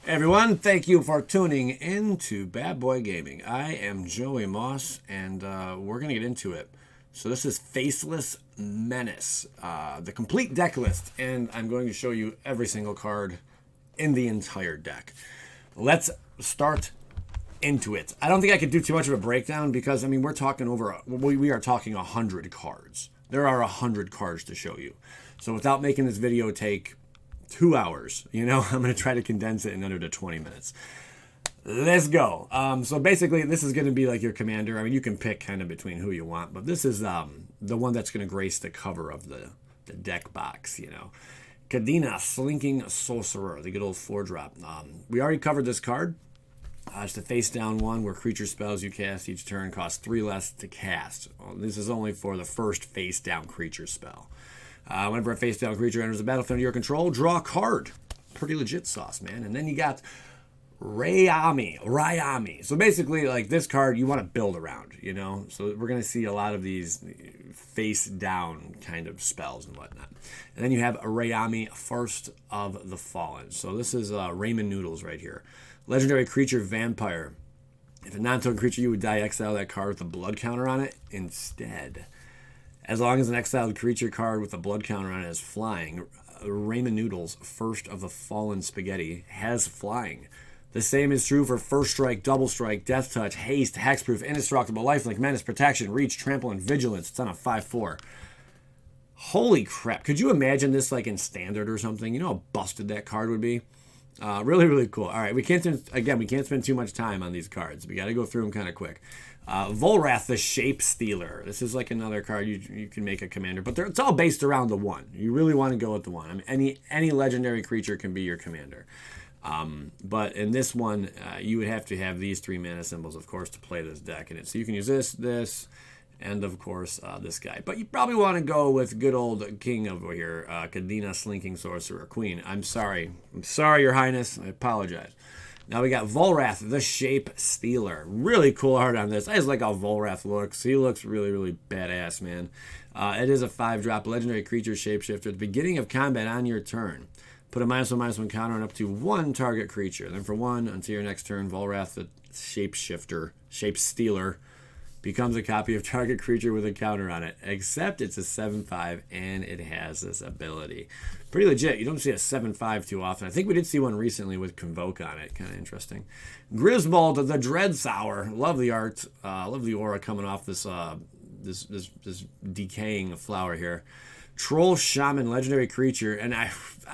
Hey everyone, thank you for tuning in to Bad Boy Gaming. I am Joey Moss, and we're going to get into it. So this is Faceless Menace, the complete deck list, and I'm going to show you every single card in the entire deck. Let's start into it. I don't think I could do too much of a breakdown because, I mean, we are talking 100 cards. There are 100 cards to show you. So without making this video take 2 hours, I'm going to try to condense it in under the 20 minutes. Let's go. So basically, this is going to be like your commander. I mean, you can pick kind of between who you want, but this is the one that's going to grace the cover of the deck box, Cadena, Slinking Sorcerer, the good old 4-drop. We already covered this card. It's the face down one where creature spells you cast each turn cost 3 less to cast. Well, this is only for the first face down creature spell. Whenever a face down creature enters the battlefield under your control, draw a card. Pretty legit sauce, man. And then you got Rayami. So basically, like this card, you want to build around, So we're going to see a lot of these face down kind of spells and whatnot. And then you have Rayami, First of the Fallen. So this is Ramen Noodles right here. Legendary creature Vampire. If a non-token creature, you would die, exile that card with a blood counter on it instead. As long as an exiled creature card with a blood counter on it is flying, Ramen Noodles, First of the Fallen Spaghetti, has flying. The same is true for First Strike, Double Strike, Death Touch, Haste, Hexproof, Indestructible, Lifelink, Menace, Protection, Reach, Trample, and Vigilance. It's on a 5/4. Holy crap. Could you imagine this like in Standard or something? You know how busted that card would be? Really, really cool. All right, we can't spend too much time on these cards. We got to go through them kind of quick. Vollrath the Shapeshifter. This is like another card you can make a commander, but it's all based around the one. You really want to go with the one. I mean, any legendary creature can be your commander. But in this one, you would have to have these 3 mana symbols, of course, to play this deck in it. So you can use this, and of course, this guy. But you probably want to go with good old king over here, Cadena, Slinking Sorcerer, Queen. I'm sorry, Your Highness. I apologize. Now we got Vollrath the Shapeshifter. Really cool art on this. I just like how Vollrath looks. He looks really, really badass, man. It is a 5-drop legendary creature Shapeshifter. At the beginning of combat on your turn, put a -1/-1 counter on up to 1 target creature. Then for 1 until your next turn, Vollrath the Shapeshifter becomes a copy of target creature with a counter on it, except it's a 7/5 and it has this ability. Pretty legit. You don't see a 7/5 too often. I think we did see one recently with Convoke on it. Kind of interesting. Griswold the Dreadsour. Love the art. Love the aura coming off this this decaying flower here. Troll Shaman, legendary creature, and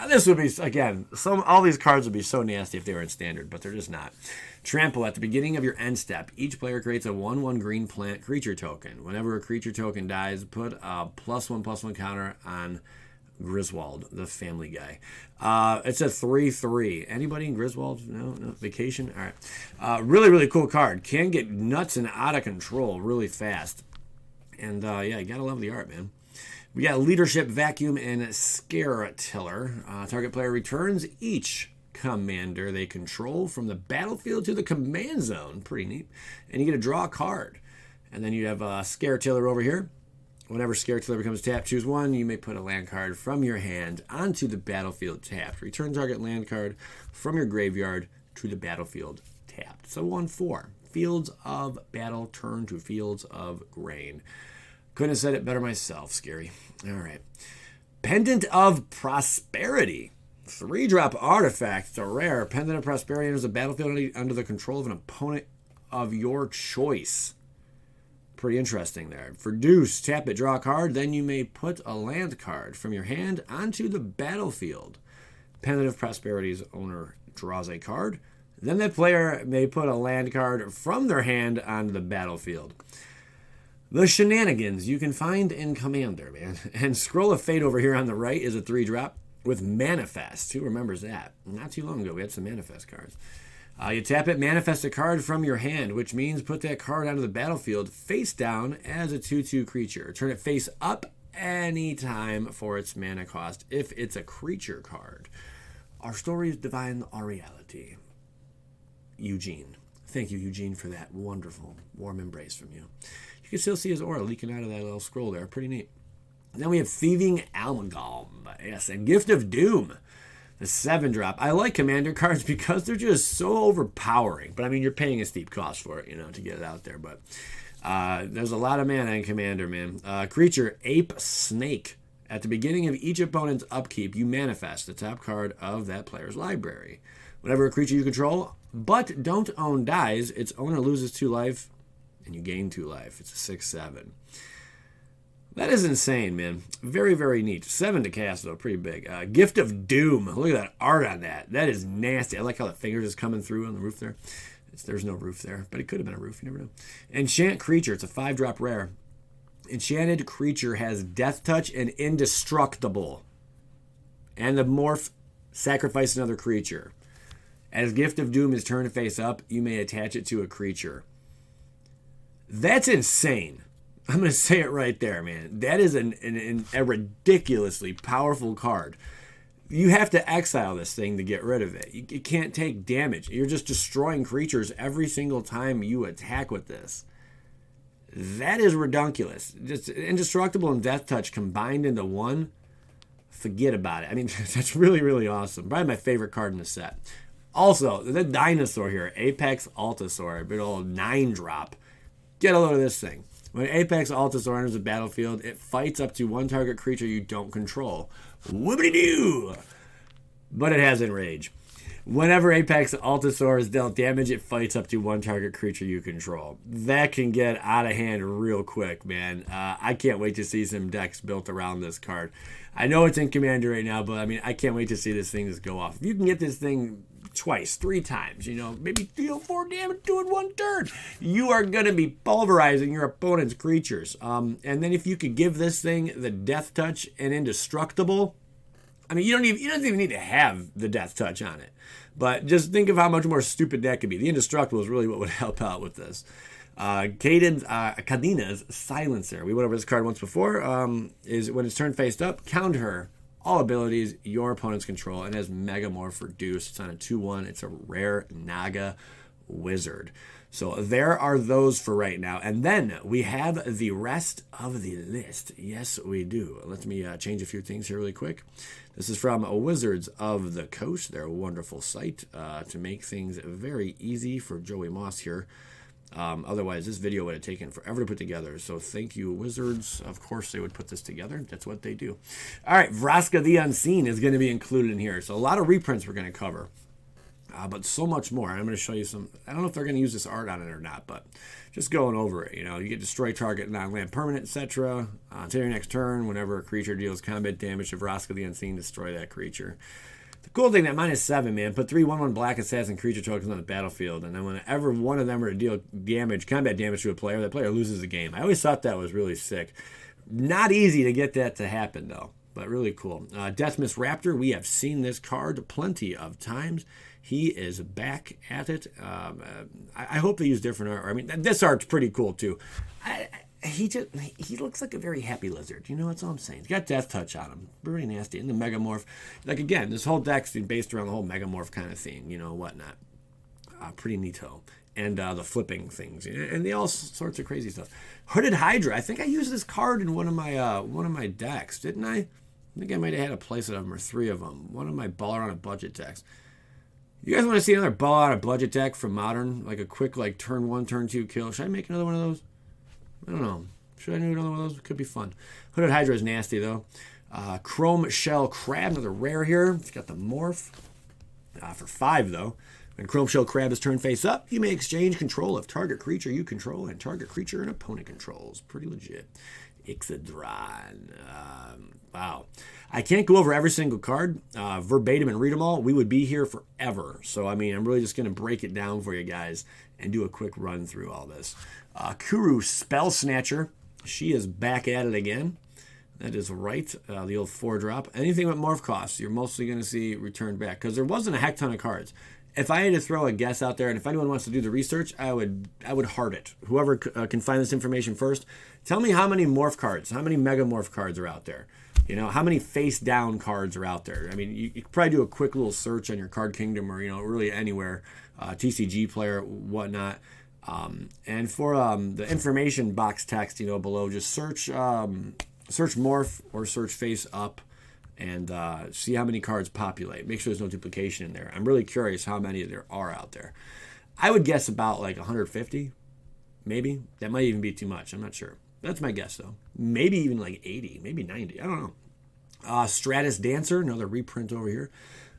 this would be, again, all these cards would be so nasty if they were in Standard, but they're just not. Trample, at the beginning of your end step, each player creates a 1/1 green plant creature token. Whenever a creature token dies, put a +1/+1 counter on Griswold, the family guy. It's a 3/3. Anybody in Griswold? No? Vacation? All right. Really, really cool card. Can get nuts and out of control really fast. And yeah, you gotta love the art, man. We got Leadership, Vacuum, and Scare Tiller. Target player returns each commander they control from the battlefield to the command zone. Pretty neat. And you get to draw a card. And then you have Scare Tiller over here. Whenever Scare Tiller becomes tapped, choose 1. You may put a land card from your hand onto the battlefield tapped. Return target land card from your graveyard to the battlefield tapped. So 1/4. Fields of Battle turn to Fields of Grain. Couldn't have said it better myself, Scary. All right. Pendant of Prosperity. 3-drop artifact. It's a rare. Pendant of Prosperity enters the battlefield under the control of an opponent of your choice. Pretty interesting there. For Deuce, tap it, draw a card. Then you may put a land card from your hand onto the battlefield. Pendant of Prosperity's owner draws a card. Then that player may put a land card from their hand onto the battlefield. The shenanigans you can find in Commander, man. And Scroll of Fate over here on the right is a 3-drop with Manifest. Who remembers that? Not too long ago, we had some Manifest cards. You tap it, manifest a card from your hand, which means put that card onto the battlefield face down as a 2/2 creature. Turn it face up anytime for its mana cost if it's a creature card. Our stories divine our reality. Eugene. Thank you, Eugene, for that wonderful, warm embrace from you. You can still see his aura leaking out of that little scroll there. Pretty neat. Then we have Thieving Amalgam. Yes, and Gift of Doom. The 7-drop. I like commander cards because they're just so overpowering. But I mean, you're paying a steep cost for it, you know, to get it out there. But there's a lot of mana in commander, man. Creature, Ape Snake. At the beginning of each opponent's upkeep, you manifest the top card of that player's library. Whenever a creature you control but don't own dies, its owner loses 2 life and you gain 2 life. It's a 6/7. That is insane, man. Very, very neat. 7 to cast, though. Pretty big. Gift of Doom. Look at that art on that. That is nasty. I like how the fingers is coming through on the roof there. There's no roof there, but it could have been a roof. You never know. Enchant Creature. It's a 5-drop rare. Enchanted creature has Death Touch and Indestructible. And the morph, sacrifice another creature. As Gift of Doom is turned face up, you may attach it to a creature. That's insane. I'm going to say it right there, man. That is a ridiculously powerful card. You have to exile this thing to get rid of it. You can't take damage. You're just destroying creatures every single time you attack with this. That is redunculous. Just Indestructible and Death Touch combined into one. Forget about it. I mean, that's really, really awesome. Probably my favorite card in the set. Also, the dinosaur here, Apex Altasaur, a big old 9-drop. Get a load of this thing. When Apex Altasaur enters the battlefield, it fights up to 1 target creature you don't control. Whoopity-doo! But it has Enrage. Whenever Apex Altasaur is dealt damage, it fights up to 1 target creature you control. That can get out of hand real quick, man. I can't wait to see some decks built around this card. I know it's in Commander right now, but I mean, I can't wait to see this thing just go off. If you can get this thing twice, 3 times, you know, maybe deal 4 damage to it 1 turn, you are going to be pulverizing your opponent's creatures. And then if you could give this thing the Death Touch and Indestructible, I mean, you don't even need to have the Death Touch on it. But just think of how much more stupid that could be. The Indestructible is really what would help out with this. Kadina's Silencer. We went over this card once before. Is when it's turned faced up, counter her. All abilities your opponents control, and has Megamorph Reduce. It's on a 2/1. It's a rare Naga wizard. So there are those for right now. And then we have the rest of the list. Yes, we do. Let me change a few things here really quick. This is from Wizards of the Coast. They're a wonderful site to make things very easy for Joey Moss here. Otherwise, this video would have taken forever to put together. So thank you, Wizards. Of course, they would put this together. That's what they do. All right, Veronica the Unseen is going to be included in here. So a lot of reprints we're going to cover. But so much more. I'm going to show you some. I don't know if they're going to use this art on it or not, but just going over it. You know, you get destroy target non-land permanent, etc. Until your next turn, whenever a creature deals combat damage to Veronica the Unseen, destroy that creature. The cool thing, that -7, man, put 3 1/1 black assassin creature tokens on the battlefield, and then whenever one of them are to deal damage, combat damage to a player, that player loses the game. I always thought that was really sick. Not easy to get that to happen, though, but really cool. Deathmiss Raptor, we have seen this card plenty of times. He is back at it. I hope they use different art. I mean, this art's pretty cool, too. He looks like a very happy lizard. You know, that's all I'm saying. He's got Death Touch on him. Very nasty. And the Megamorph. Like, again, this whole deck's based around the whole Megamorph kind of thing, you know, whatnot. Pretty neato. And the flipping things. And all sorts of crazy stuff. Hooded Hydra. I think I used this card in one of my decks, didn't I? I think I might have had a playset of them or 3 of them. One of my Baller on a Budget decks. You guys want to see another Baller on a Budget deck from Modern? Like a quick, like, turn 1, turn 2 kill. Should I make another one of those? I don't know. Should I do another one of those? It could be fun. Hooded Hydra is nasty, though. Chrome Shell Crab, another rare here. It's got the morph. For 5, though. When Chrome Shell Crab is turned face up, you may exchange control of target creature you control and target creature an opponent controls. Pretty legit. Ixodron. Wow. I can't go over every single card verbatim and read them all. We would be here forever. So, I mean, I'm really just going to break it down for you guys and do a quick run through all this. Kuru Spell Snatcher. She is back at it again. That is right. The old 4-drop. Anything with morph costs, you're mostly going to see returned back. Because there wasn't a heck ton of cards. If I had to throw a guess out there, and if anyone wants to do the research, I would heart it. Whoever can find this information first, tell me how many morph cards, how many mega morph cards are out there. You know, how many face down cards are out there. I mean, you could probably do a quick little search on your Card Kingdom or, you know, really anywhere, TCG player, whatnot. And for the information box text, you know, below, just search morph or search face up. and see how many cards populate. Make sure there's no duplication in there. I'm really curious how many there are out there. I would guess about like 150, maybe. That might even be too much. I'm not sure. That's my guess, though. Maybe even like 80, maybe 90. I don't know. Stratus Dancer, another reprint over here.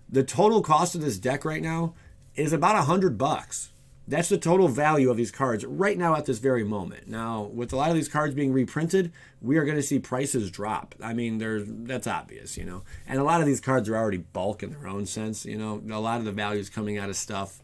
The total cost of this deck right now is about $100. That's the total value of these cards right now at this very moment. Now, with a lot of these cards being reprinted, we are going to see prices drop. I mean, that's obvious, you know. And a lot of these cards are already bulk in their own sense, you know. A lot of the value is coming out of stuff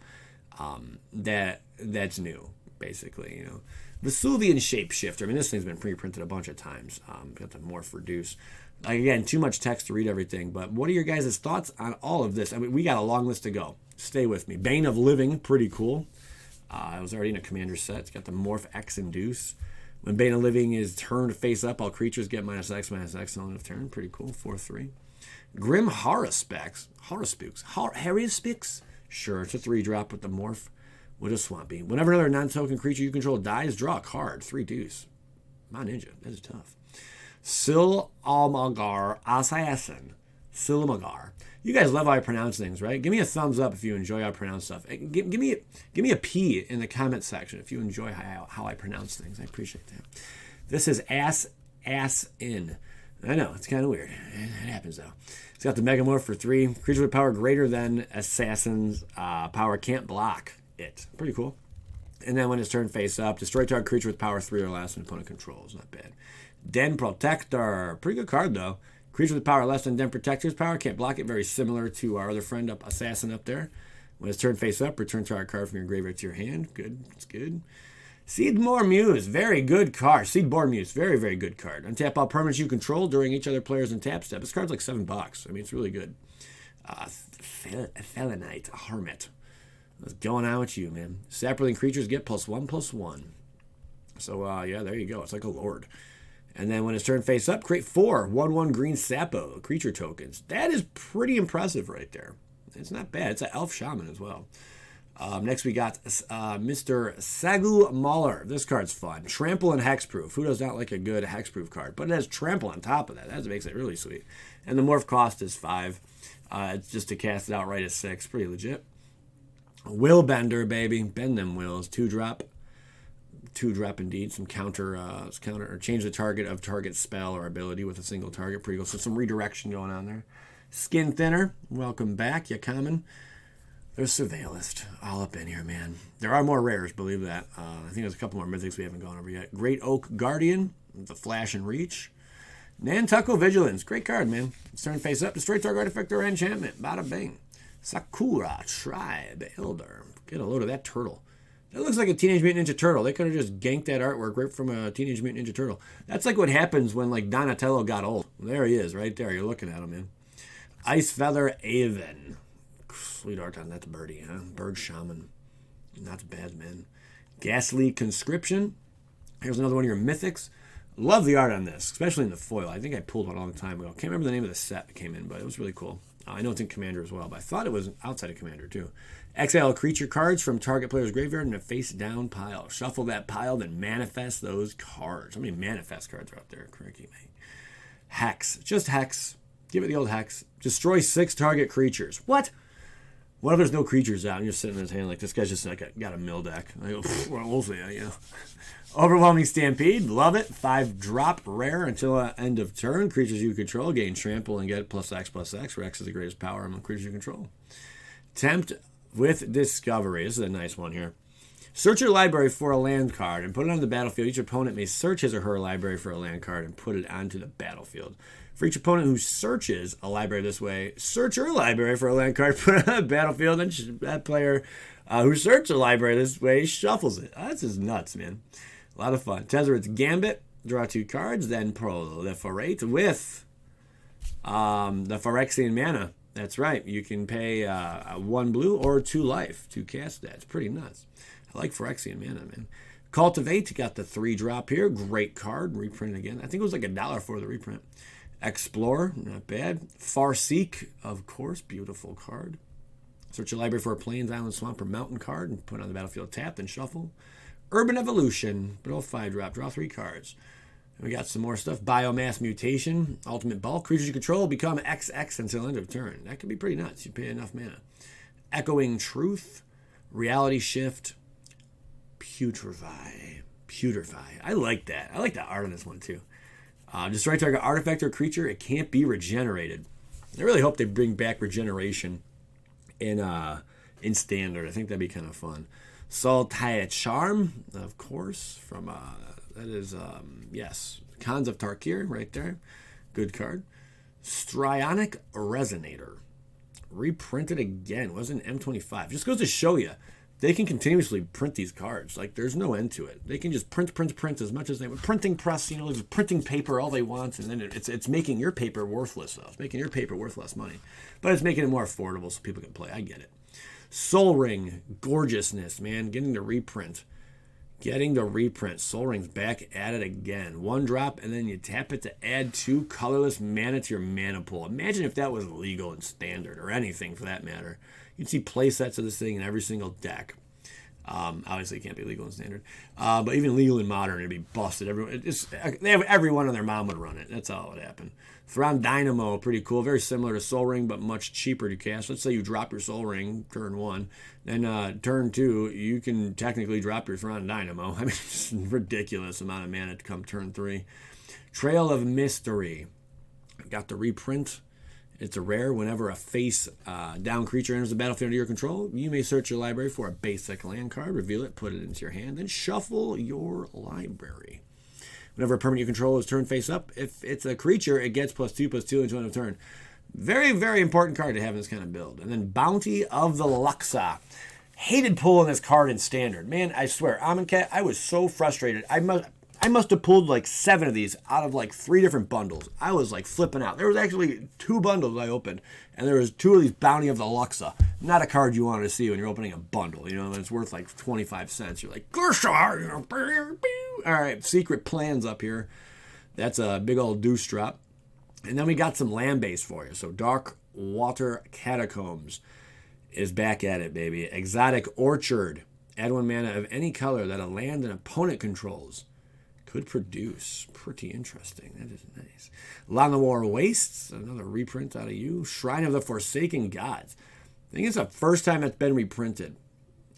that's new, basically, you know. Vesuvian Shapeshifter. I mean, this thing's been pre-printed a bunch of times. Got the Morph Reduce. Again, too much text to read everything, but what are your guys' thoughts on all of this? I mean, we got a long list to go. Stay with me. Bane of Living, pretty cool. It was already in a commander set. It's got the Morph X Induce. When Bane of Living is turned face up, all creatures get -X on end of turn. Pretty cool. 4/3. Grim Haruspex. Haruspex? Sure, it's a 3-drop with the Morph with a Swampy. Whenever another non-token creature you control dies, draw a card. 3 deuce. My ninja. That is tough. Silamagar Assassin. Silamagar. You guys love how I pronounce things, right? Give me a thumbs up if you enjoy how I pronounce stuff. Give me a P in the comment section if you enjoy how I pronounce things. I appreciate that. This is ass in. I know, it's kind of weird. It happens, though. It's got the Megamorph for 3. Creature with power greater than Assassin's power can't block it. Pretty cool. And then when it's turned face up, destroy target creature with power 3 or less and opponent controls. Not bad. Den Protector. Pretty good card, though. Creature with power less than Den Protector's power can't block it. Very similar to our other friend Assassin up there. When it's turned face up, return target card from your graveyard to your hand. Good. It's good. Seedmore Muse. Very good card. Seedborn Muse. Very, very good card. Untap all permanents you control during each other player's untap step. This card's like $7. I mean, it's really good. Felinite Hermit. What's going on with you, man? Sapperling creatures get +1/+1. So, yeah, there you go. It's like a lord. And then when it's turned face up, create 4 1/1 green Sapo creature tokens. That is pretty impressive right there. It's not bad. It's an elf shaman as well. Next we got Mr. Sagu Mauler. This card's fun. Trample and Hexproof. Who does not like a good Hexproof card? But it has Trample on top of that. That makes it really sweet. And the morph cost is 5. It's just to cast it outright at 6. Pretty legit. Will Bender, baby. Bend them wills. 2-drop. 2-drop indeed. Some counter or change the target of target spell or ability with a single target. Pretty cool. So some redirection going on there. Skin Thinner. Welcome back. You coming? There's Surveillist. All up in here, man. There are more rares, believe that. I think there's a couple more mythics we haven't gone over yet. Great Oak Guardian. The Flash and Reach. Nantucko Vigilance. Great card, man. It's turned face up. Destroy target artifact or enchantment. Bada bing. Sakura Tribe Elder. Get a load of that turtle. That looks like a Teenage Mutant Ninja Turtle. They could have just ganked that artwork right from a Teenage Mutant Ninja Turtle. That's like what happens when like Donatello got old. There he is, right there. You're looking at him, man. Ice Feather Aven. Sweet art on that birdie, huh? Bird Shaman. Not bad, man. Gastly Conscription. Here's another one of your mythics. Love the art on this, especially in the foil. I think I pulled one a long time ago. Can't remember the name of the set that came in, but it was really cool. I know it's in Commander as well, but I thought it was outside of Commander too. Exile creature cards from target player's graveyard in a face-down pile. Shuffle that pile, then manifest those cards. How many manifest cards are up there? Crikey, mate. Hex. Just Hex. Give it the old Hex. Destroy 6 target creatures. What? What if there's no creatures out and you're sitting in his hand like this guy's just like got a mill deck? I go, well, we'll see, you know. Overwhelming Stampede, love it. 5-drop rare until end of turn. Creatures you control gain trample and get +X/+X, where X is the greatest power among creatures you control. Tempt with Discovery. This is a nice one here. Search your library for a land card and put it on the battlefield. Each opponent may search his or her library for a land card and put it onto the battlefield. For each opponent who searches a library this way, search your library for a land card, put it on the battlefield, and that player who searched a library this way shuffles it. That's just nuts, man. A lot of fun. Tezzer's Gambit. Draw 2 cards, then proliferate with the Phyrexian Mana. That's right. You can pay 1 blue or 2 life to cast that. It's pretty nuts. I like Phyrexian Mana, man. Cultivate. Got the 3-drop here. Great card. Reprint again. I think it was like $1 for the reprint. Explore, not bad. Farseek, of course, beautiful card. Search your library for a Plains, Island, Swamp, or Mountain card and put it on the battlefield tapped and shuffle. Urban Evolution, but all 5-drop. Draw 3 cards. We got some more stuff. Biomass Mutation, Ultimate Bulk. Creatures you control become XX until end of turn. That could be pretty nuts. You pay enough mana. Echoing Truth, Reality Shift, Putrefy. I like that. I like the art on this one too. Destroy target artifact or creature. It can't be regenerated. I really hope they bring back regeneration in Standard. I think that'd be kind of fun. Sultai Charm, of course, from that is yes, Khans of Tarkir right there. Good card. Strionic Resonator. Reprinted again. Wasn't M25. Just goes to show you they can continuously print these cards. Like, there's no end to it. They can just print as much as they want. Printing press, you know, just printing paper all they want, and then it's making your paper worthless, though. It's making your paper worth less money. But it's making it more affordable so people can play. I get it. Soul Ring, gorgeousness, man. Getting the reprint. Soul Ring's back at it again. 1 drop, and then you tap it to add 2 colorless mana to your mana pool. Imagine if that was legal in Standard, or anything for that matter. You'd see play sets of this thing in every single deck. Obviously, it can't be legal in Standard. But even legal in Modern, it'd be busted. They have everyone and their mom would run it. That's all that would happen. Thrawn Dynamo, pretty cool. Very similar to Soul Ring, but much cheaper to cast. Let's say you drop your Soul Ring turn 1. Then turn 2, you can technically drop your Thrawn Dynamo. I mean, it's a ridiculous amount of mana to come turn 3. Trail of Mystery. Got the reprint. It's a rare. Whenever a face down creature enters the battlefield under your control, you may search your library for a basic land card, reveal it, put it into your hand, then shuffle your library. Whenever a permanent you control is turned face up, if it's a creature, it gets +2/+2 until end of turn. Very, very important card to have in this kind of build. And then Bounty of the Luxa. Hated pulling this card in Standard. Man, I swear, Amonkhet, I was so frustrated. I must have pulled like 7 of these out of like 3 different bundles. I was like flipping out. There was actually 2 bundles I opened, and there was 2 of these Bounty of the Luxa. Not a card you want to see when you're opening a bundle. You know, it's worth like 25 cents. You're like, all right, Secret Plans up here. That's a big old deuce drop. And then we got some land base for you. So Dark Water Catacombs is back at it, baby. Exotic Orchard. Add 1 mana of any color that a land an opponent controls could produce. Pretty interesting. That is nice. Llanowar Wastes, another reprint out of you. Shrine of the Forsaken Gods. I think it's the first time it's been reprinted.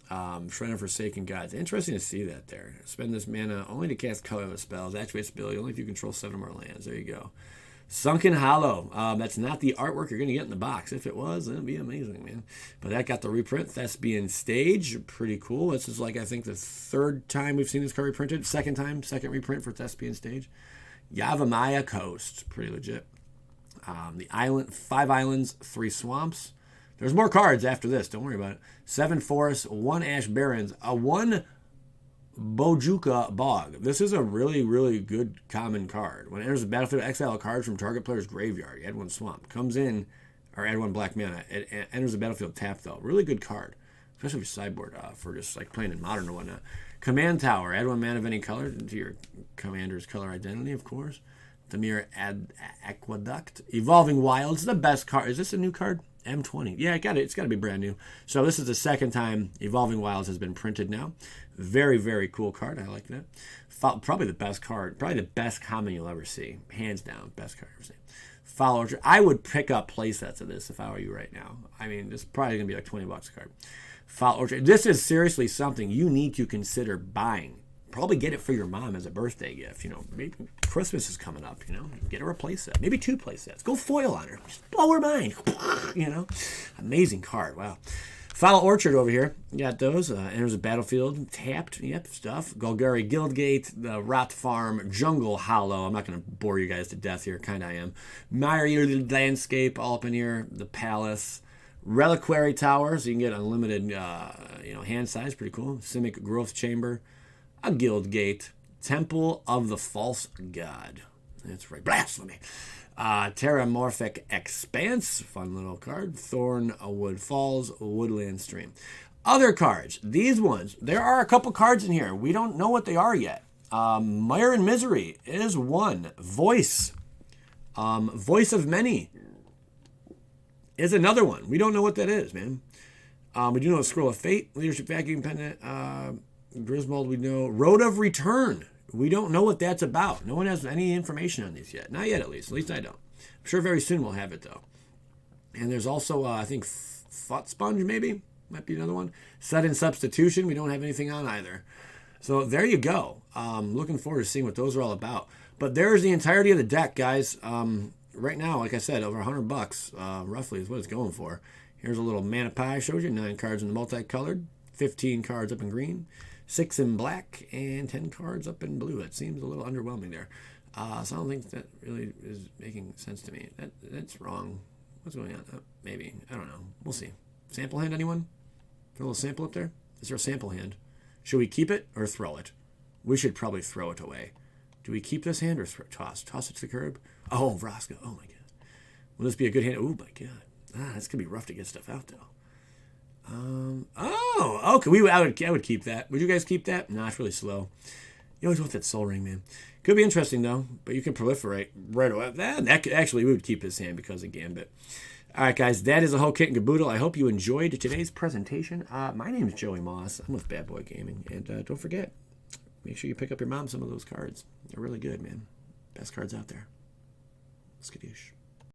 Shrine of Forsaken Gods. Interesting to see that there. Spend this mana only to cast colorless spells. Activate ability only if you control 7 or more lands. There you go. Sunken Hollow. That's not the artwork you're going to get in the box. If it was, that'd be amazing, man. But that got the reprint. Thespian Stage. Pretty cool. This is like, I think, the 3rd time we've seen this card reprinted. Second reprint for Thespian Stage. Yavimaya Coast. Pretty legit. The island, 5 islands, 3 swamps. There's more cards after this. Don't worry about it. 7 forests, 1 ash barrens, 1 Bojuka Bog. This is a really, really good common card. When it enters the battlefield, exile a card from target player's graveyard. You add 1 swamp. Comes in, or add 1 black mana. It enters the battlefield tapped, though. Really good card. Especially if you sideboard for just like playing in Modern or whatnot. Command Tower. Add 1 mana of any color to your commander's color identity, of course. Demir Aqueduct. Evolving Wilds. The best card. Is this a new card? M20. Yeah, it's got to be brand new. So this is the 2nd time Evolving Wilds has been printed now. Very, very cool card. I like that. Probably the best card. Probably the best common you'll ever see. Hands down, best card you'll ever see. Foul Orchard. I would pick up play sets of this if I were you right now. I mean, this is probably going to be like $20 a card. Foul Orchard. This is seriously something you need to consider buying. Probably get it for your mom as a birthday gift. You know, maybe Christmas is coming up, you know. Get her a play set. Maybe 2 play sets. Go foil on her. Just blow her mind. You know. Amazing card. Wow. Foul Orchard over here. You got those. Enters the battlefield. Tapped. Yep, stuff. Golgari Guildgate. The Rot Farm. Jungle Hollow. I'm not going to bore you guys to death here. Kind of I am. Miry Landscape all up in here. The Palace. Reliquary Tower. So you can get unlimited hand size. Pretty cool. Simic Growth Chamber. A Guildgate. Temple of the False God. That's right. Blasphemy. Terramorphic Expanse. Fun little card. Thornwood Falls. Woodland Stream. Other cards. These ones. There are a couple cards in here. We don't know what they are yet. Mire and Misery is 1. Voice. Voice of Many is another one. We don't know what that is, man. We do know Scroll of Fate. Leadership Vacuum Pendant. Griswold, we know. Road of Return. We don't know what that's about. No one has any information on these yet. Not yet, at least. At least I don't. I'm sure very soon we'll have it, though. And there's also, I think, Thought Sponge, maybe? Might be another one. Sudden Substitution. We don't have anything on either. So there you go. Looking forward to seeing what those are all about. But there's the entirety of the deck, guys. Right now, like I said, over $100 roughly is what it's going for. Here's a little mana pie. Shows you 9 cards in the multicolored, 15 cards up in green, 6 in black, and 10 cards up in blue. It seems a little underwhelming there. So I don't think that really is making sense to me. That's wrong. What's going on? Maybe. I don't know. We'll see. Sample hand, anyone? Put a little sample up there? Is there a sample hand? Should we keep it or throw it? We should probably throw it away. Do we keep this hand or toss? Toss it to the curb? Oh, Vraska. Oh, my God. Will this be a good hand? Oh, my God. That's going to be rough to get stuff out, though. Oh, okay. I would keep that. Would you guys keep that? Nah, it's really slow. You always want that Soul Ring, man. Could be interesting, though, but you can proliferate right away. Actually, we would keep this hand because of Gambit. All right, guys, that is a whole kit and caboodle. I hope you enjoyed today's presentation. My name is Joey Moss. I'm with Bad Boy Gaming. And don't forget, make sure you pick up your mom some of those cards. They're really good, man. Best cards out there. Skadoosh.